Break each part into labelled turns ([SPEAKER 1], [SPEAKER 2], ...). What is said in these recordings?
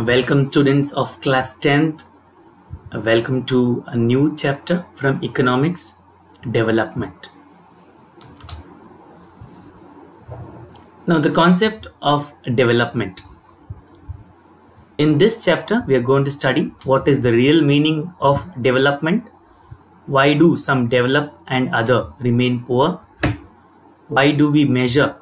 [SPEAKER 1] Welcome students of class 10th. Welcome to a new chapter from economics development. Now the concept of development. In this chapter we are going to study what is the real meaning of development, why do some develop and other remain poor, why do we measure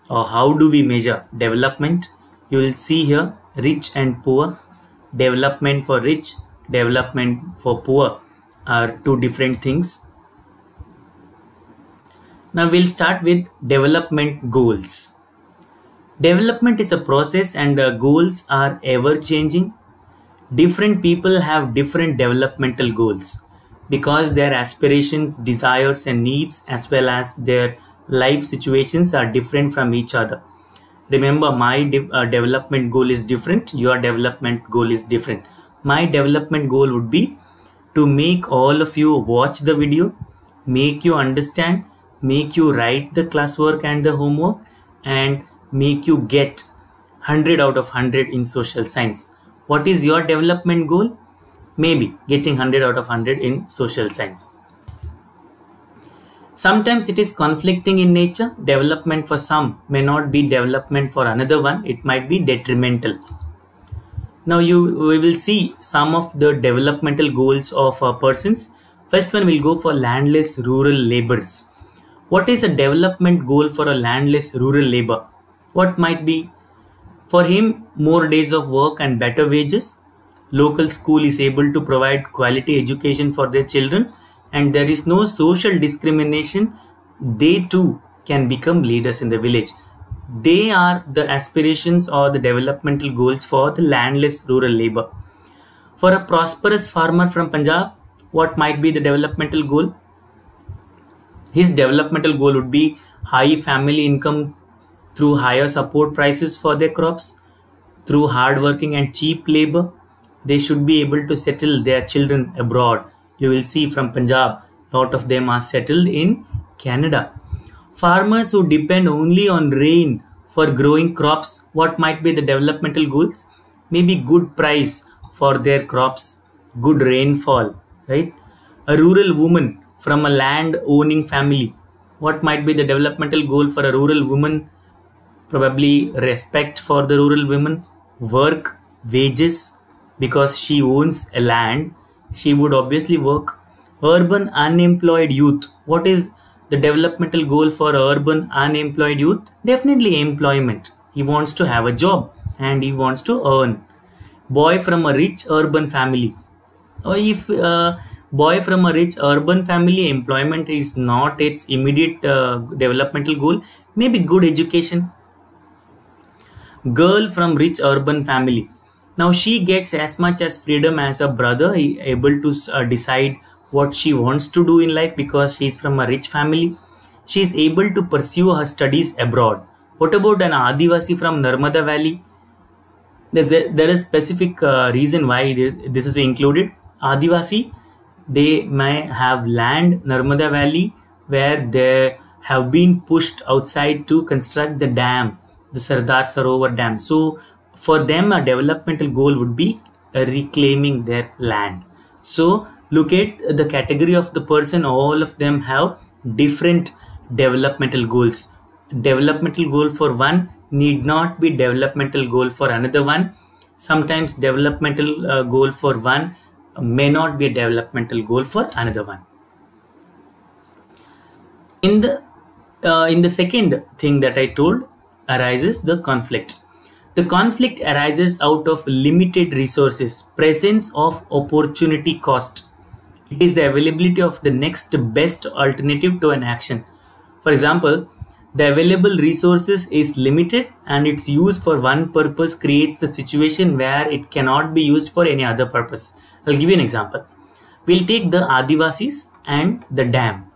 [SPEAKER 1] or how do we measure development. You will see here rich and poor, development for rich, development for poor are two different things. Now we'll start with development goals. Development is a process and goals are ever changing. Different people have different developmental goals because their aspirations, desires and needs as well as their life situations are different from each other. Remember, my development goal is different, your development goal is different. My development goal would be to make all of you watch the video, make you understand, make you write the classwork and the homework, and make you get 100 out of 100 in social science. What is your development goal? Maybe getting 100 out of 100 in social science. Sometimes it is conflicting in nature. Development for some may not be development for another one. It might be detrimental. Now we will see some of the developmental goals of persons. First one will go for landless rural laborers. What is a development goal for a landless rural labor? What might be? For him, more days of work and better wages. Local school is able to provide quality education for their children, and there is no social discrimination. They too can become leaders in the village. They are the aspirations or the developmental goals for the landless rural labor. For a prosperous farmer from Punjab, what might be the developmental goal? His developmental goal would be high family income through higher support prices for their crops, through hard working and cheap labor. They should be able to settle their children abroad. You will see from Punjab, a lot of them are settled in Canada. Farmers who depend only on rain for growing crops, what might be the developmental goals? Maybe good price for their crops, good rainfall, right? A rural woman from a land owning family, what might be the developmental goal for a rural woman? Probably respect for the rural women, work, wages, because she owns a land. She would obviously work. Urban unemployed youth. What is the developmental goal for urban unemployed youth? Definitely employment. He wants to have a job and he wants to earn. Boy from a rich urban family. Or if boy from a rich urban family, employment is not its immediate developmental goal. Maybe good education. Girl from rich urban family. Now she gets as much as freedom as a brother, able to decide what she wants to do in life because she is from a rich family. She is able to pursue her studies abroad. What about an Adivasi from Narmada Valley? There is specific reason why this is included. Adivasi, they may have land Narmada Valley where they have been pushed outside to construct the dam, the Sardar Sarovar Dam. So for them, a developmental goal would be reclaiming their land. So look at the category of the person. All of them have different developmental goals. Developmental goal for one need not be developmental goal for another one. Sometimes developmental goal for one may not be a developmental goal for another one. In the second thing that I told arises the conflict. The conflict arises out of limited resources, presence of opportunity cost. It is the availability of the next best alternative to an action. For example, the available resources is limited and its use for one purpose creates the situation where it cannot be used for any other purpose. I'll give you an example. We'll take the Adivasis and the dam.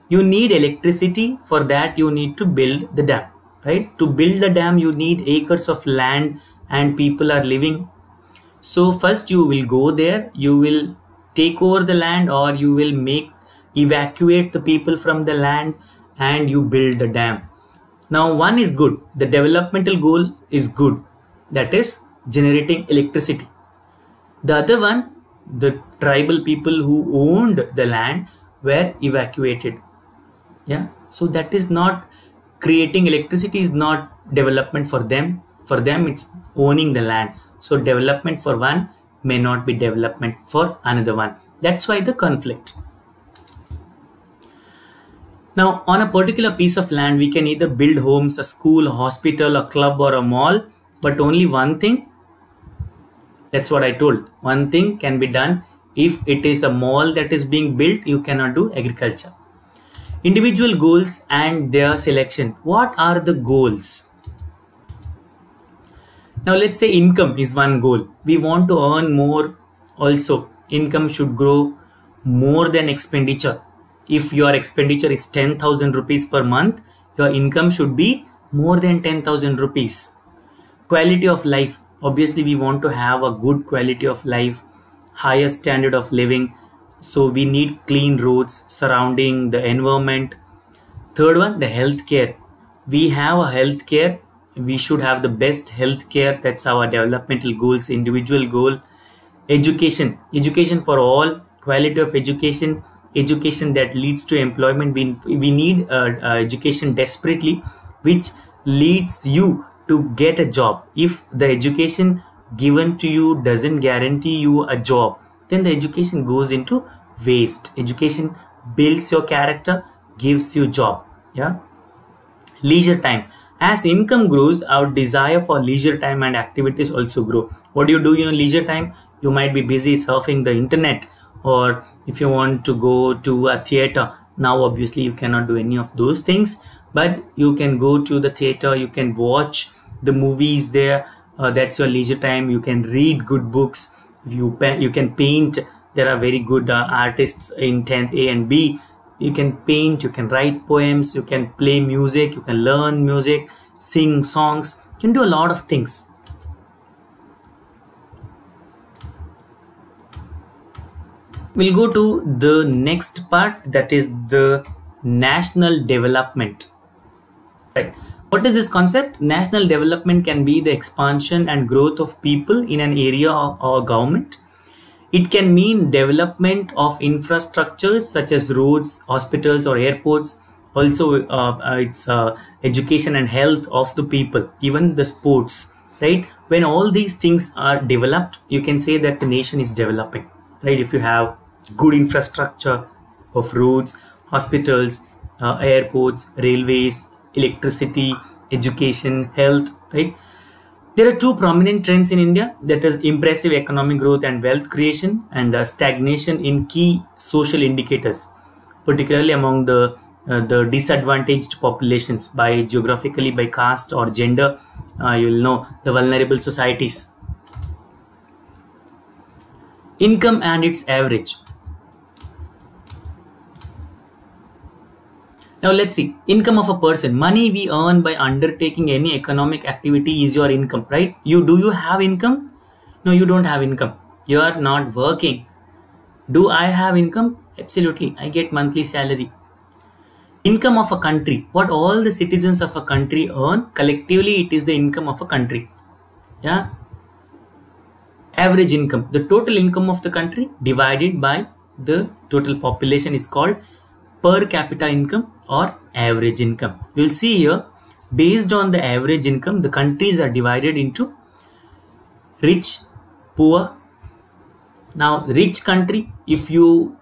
[SPEAKER 1] You need electricity. For that you need to build the dam. Right? To build a dam, you need acres of land and people are living. So first you will go there, you will take over the land or you will evacuate the people from the land and you build a dam. Now one is good. The developmental goal is good. That is generating electricity. The other one, the tribal people who owned the land were evacuated. Yeah, so that is not creating electricity, is not development for them. For them, it's owning the land. So development for one may not be development for another one. That's why the conflict. Now, on a particular piece of land, we can either build homes, a school, a hospital, a club, or a mall, but only one thing. That's what I told. One thing can be done. If it is a mall that is being built, you cannot do agriculture. Individual goals and their selection. What are the goals? Now, let's say income is one goal. We want to earn more also. Income should grow more than expenditure. If your expenditure is 10,000 rupees per month, your income should be more than 10,000 rupees. Quality of life. Obviously, we want to have a good quality of life, higher standard of living. So we need clean roads surrounding the environment. Third one, the healthcare. We have a healthcare. We should have the best healthcare. That's our developmental goals, individual goal. Education. Education for all. Quality of education. Education that leads to employment. We need education desperately, which leads you to get a job. If the education given to you doesn't guarantee you a job, then the education goes into waste. Education builds your character, gives you job. Yeah. Leisure time. As income grows, our desire for leisure time and activities also grow. What do you do in your leisure time? You might be busy surfing the internet, or if you want to go to a theater. Now obviously you cannot do any of those things, but you can go to the theater, you can watch the movies there. That's your leisure time. You can read good books. You can paint. There are very good artists in 10th A and B. You can paint, you can write poems, you can play music, you can learn music, sing songs. You can do a lot of things. We'll go to the next part, that is the national development. Right. What is this concept? National development can be the expansion and growth of people in an area or government. It can mean development of infrastructures such as roads, hospitals, or airports. Also, it's education and health of the people, even the sports, right? When all these things are developed, you can say that the nation is developing, right? If you have good infrastructure of roads, hospitals, airports, railways, electricity, education, health, right? There are two prominent trends in India, that is impressive economic growth and wealth creation, and stagnation in key social indicators, particularly among the disadvantaged populations by geographically, by caste or gender. You will know the vulnerable societies. Income and its average. Now let's see, income of a person. Money we earn by undertaking any economic activity is your income, right? Do you have income? No, you don't have income. You are not working. Do I have income? Absolutely. I get monthly salary. Income of a country. What all the citizens of a country earn, collectively it is the income of a country. Yeah. Average income. The total income of the country divided by the total population is called per capita income or average income. You will see here, based on the average income, the countries are divided into rich, poor. Now, rich country, if you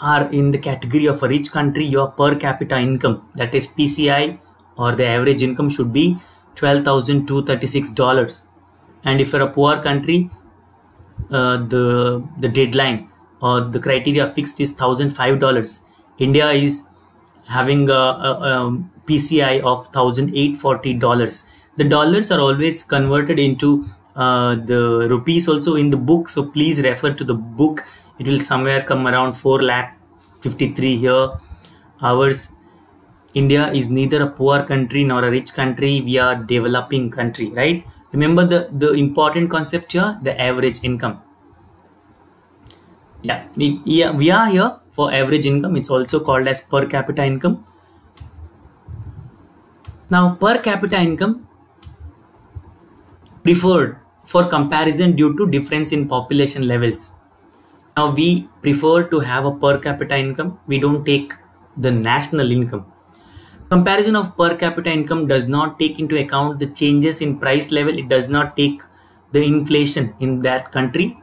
[SPEAKER 1] are in the category of a rich country, your per capita income, that is PCI, or the average income, should be $12,236. And if you're a poor country, the deadline or the criteria fixed is $1,005. India is having a PCI of $1,840. The dollars are always converted into the rupees also in the book. So please refer to the book. It will somewhere come around 4,53 here. Ours, India is neither a poor country nor a rich country. We are developing country, right? Remember the important concept here, the average income. Yeah, we are here for average income. It's also called as per capita income. Now, per capita income preferred for comparison due to difference in population levels. Now we prefer to have a per capita income. We don't take the national income. Comparison of per capita income does not take into account the changes in price level. It does not take the inflation in that country.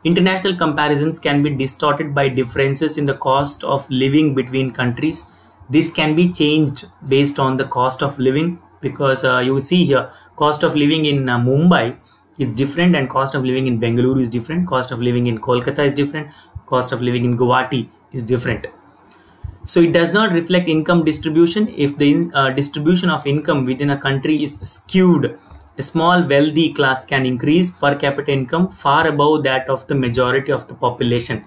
[SPEAKER 1] International comparisons can be distorted by differences in the cost of living between countries. This can be changed based on the cost of living, because you see here cost of living in Mumbai is different and cost of living in Bengaluru is different. Cost of living in Kolkata is different. Cost of living in Guwahati is different. So it does not reflect income distribution. If the distribution of income within a country is skewed, a small wealthy class can increase per capita income far above that of the majority of the population.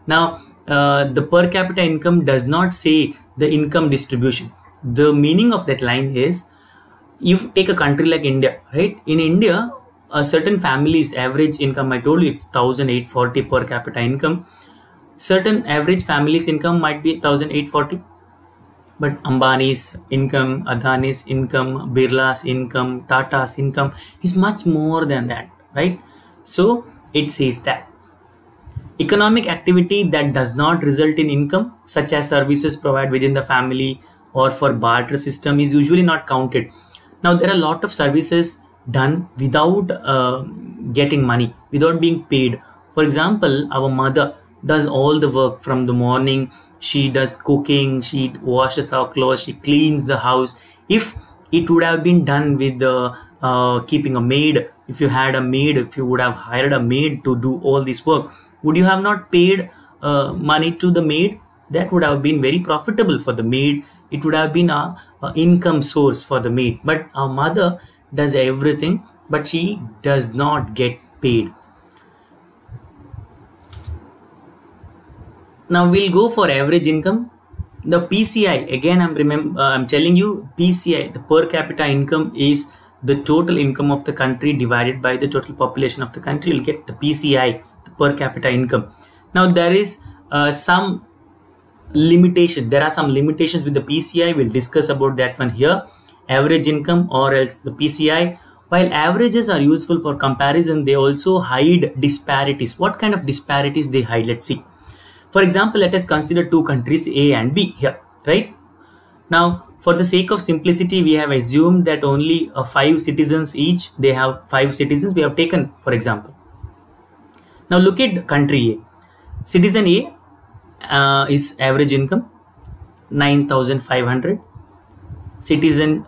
[SPEAKER 1] Now, the per capita income does not say the income distribution. The meaning of that line is, if you take a country like India, right? In India, a certain family's average income, I told you it's 1,840 per capita income. Certain average family's income might be 1,840, but Ambani's income, Adani's income, Birla's income, Tata's income is much more than that, right? So it says that economic activity that does not result in income, such as services provided within the family or for barter system, is usually not counted. Now there are a lot of services done without getting money, without being paid. For example, our mother does all the work from the morning. She does cooking, she washes our clothes, she cleans the house. If it would have been done with keeping a maid, if you had a maid, if you would have hired a maid to do all this work, would you have not paid money to the maid? That would have been very profitable for the maid. It would have been a income source for the maid. But our mother does everything, but she does not get paid. Now we'll go for average income. The PCI, again I'm telling you, PCI, the per capita income, is the total income of the country divided by the total population of the country. You'll get the PCI, the per capita income. Now there is some limitation. There are some limitations with the PCI. We'll discuss about that one here. Average income or else the PCI. While averages are useful for comparison, they also hide disparities. What kind of disparities they hide? Let's see. For example, let us consider two countries A and B here, right? Now, for the sake of simplicity, we have assumed that only 5 citizens each. They have 5 citizens. We have taken, for example. Now look at country A. Citizen A is average income 9,500. Citizen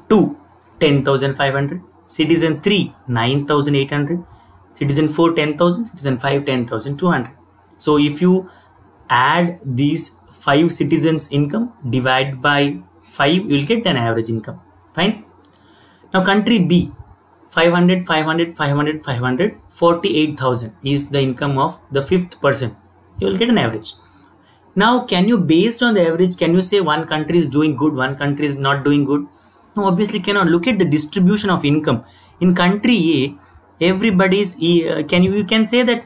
[SPEAKER 1] 2, 10,500. Citizen 3, 9,800. Citizen 4, 10,000. Citizen 5, 10,200. So if you add these 5 citizens income, divide by 5, you will get an average income. Fine. Now country B, 500, 500, 500, 500, 48,000 is the income of the 5th person. You will get an average. Now can you, based on the average, can you say one country is doing good, one country is not doing good? No, obviously cannot. Look at the distribution of income. In country A, everybody's you can say that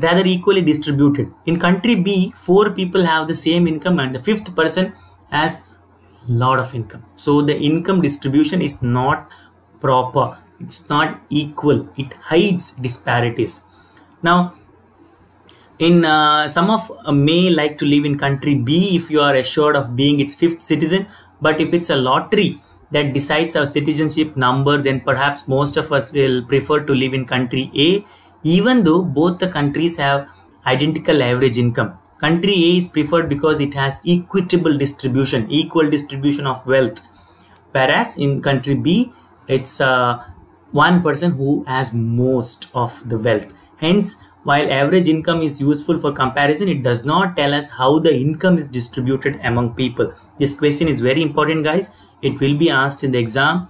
[SPEAKER 1] rather equally distributed. In country B, 4 people have the same income and the 5th person has lot of income. So the income distribution is not proper. It's not equal. It hides disparities. Now, in some of may like to live in country B if you are assured of being its 5th citizen. But if it's a lottery that decides our citizenship number, then perhaps most of us will prefer to live in country A, even though both the countries have identical average income. Country A is preferred because it has equitable distribution, equal distribution of wealth. Whereas in country B, it's one person who has most of the wealth. Hence, while average income is useful for comparison, it does not tell us how the income is distributed among people. This question is very important, guys. It will be asked in the exam.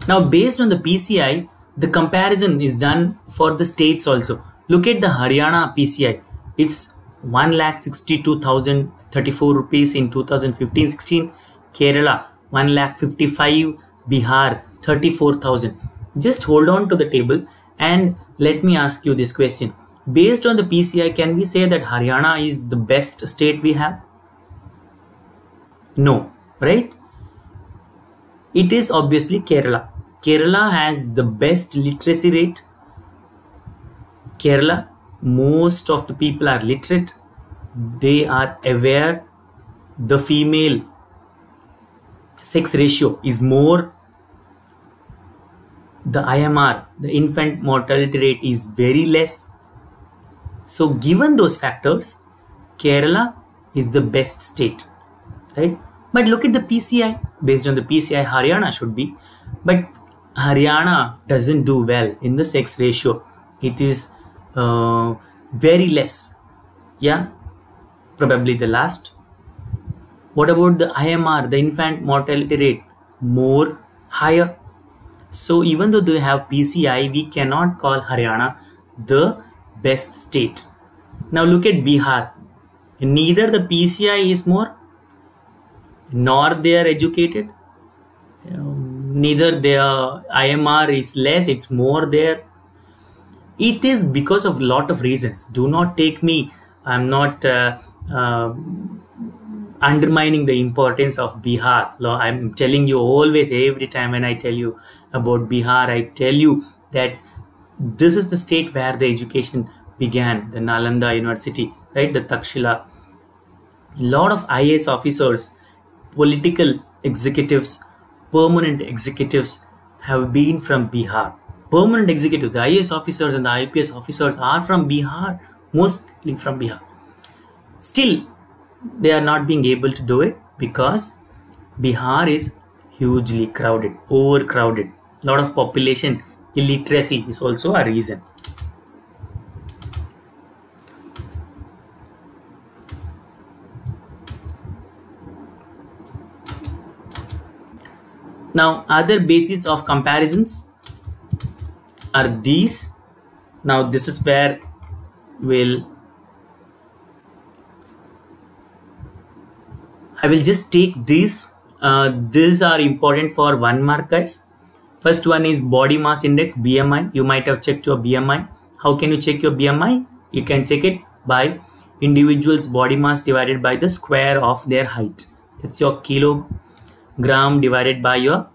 [SPEAKER 1] Now, based on the PCI, the comparison is done for the states also. Look at the Haryana PCI. It's 1,62,034 rupees in 2015-16. Kerala 1,55,000. Bihar 34,000. Just hold on to the table and let me ask you this question. Based on the PCI, can we say that Haryana is the best state we have? No, right? It is obviously Kerala. Kerala has the best literacy rate. Kerala, most of the people are literate. They are aware the female sex ratio is more. The IMR, the infant mortality rate, is very less. So given those factors, Kerala is the best state, right? But look at the PCI. Based on the PCI, Haryana should be. But Haryana doesn't do well in the sex ratio. It is very less. Yeah, probably the last. What about the IMR, the infant mortality rate? More higher. So even though they have PCI, we cannot call Haryana the best state. Now look at Bihar. Neither the PCI is more, nor they are educated. Neither their IMR is less, it's more there. It is because of a lot of reasons. Do not take me, I'm not undermining the importance of Bihar. I'm telling you always, every time when I tell you about Bihar, I tell you that this is the state where the education began, the Nalanda University, right? The Takshila. A lot of IAS officers, political executives, permanent executives have been from Bihar. Permanent executives, the IAS officers and the IPS officers are from Bihar, mostly from Bihar. Still, they are not being able to do it because Bihar is hugely crowded, overcrowded. A lot of population illiteracy is also a reason. Now, other bases of comparisons are these. Now, this is where I will just take these. These are important for 1 mark, guys. First one is body mass index, BMI. You might have checked your BMI. How can you check your BMI? You can check it by individual's body mass divided by the square of their height. That's your kilogram divided by your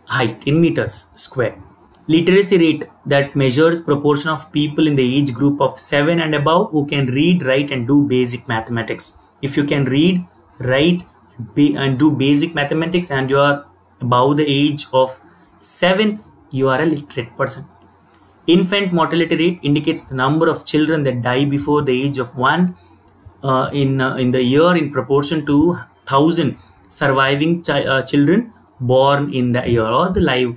[SPEAKER 1] height in meters square. Literacy rate, that measures proportion of people in the age group of 7 and above who can read, write and do basic mathematics. If you can read, write and do basic mathematics and you are above the age of 7, you are a literate person. Infant mortality rate indicates the number of children that die before the age of 1 in the year in proportion to 1,000 surviving children born in the year, or the live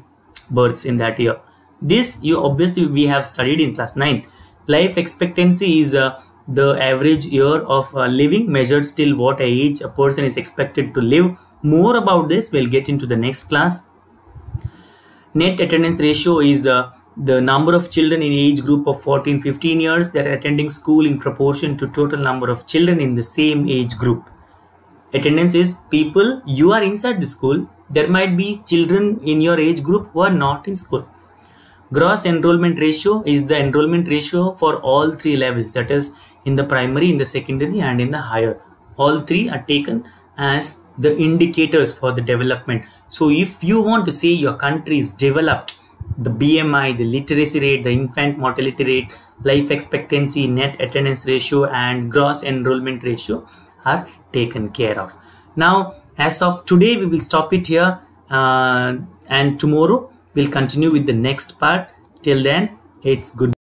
[SPEAKER 1] births in that year. This obviously we have studied in class 9. Life expectancy is the average year of living measured till what age a person is expected to live. More about this we'll get into the next class. Net attendance ratio is the number of children in age group of 14-15 years that are attending school in proportion to total number of children in the same age group. Attendance is people, you are inside the school, there might be children in your age group who are not in school. Gross enrollment ratio is the enrollment ratio for all 3 levels, that is in the primary, in the secondary and in the higher. All 3 are taken as the indicators for the development. So if you want to say your country is developed, the BMI, the literacy rate, the infant mortality rate, life expectancy, net attendance ratio and gross enrollment ratio are taken care of. Now, as of today, we will stop it here and tomorrow we'll continue with the next part. Till then, it's good.